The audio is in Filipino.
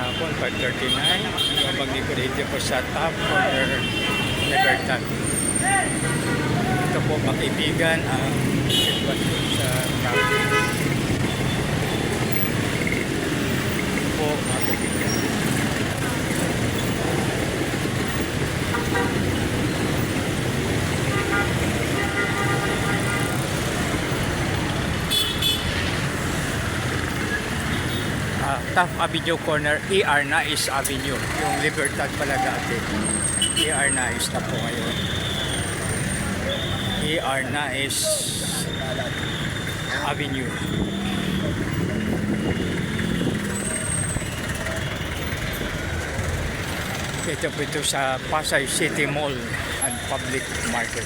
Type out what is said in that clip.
hapon, 5:39. Maglipod dito po sa top corner Libertad. Ito po mga kaibigan ang sitwasyon sa traffic. Ito po mga kaibigan. Taft Avenue Corner, ER Nais Avenue. Yung Libertad pala dati. ER Nais na po ngayon. ER Nais Avenue. Ito po ito sa Pasay City Mall and Public Market.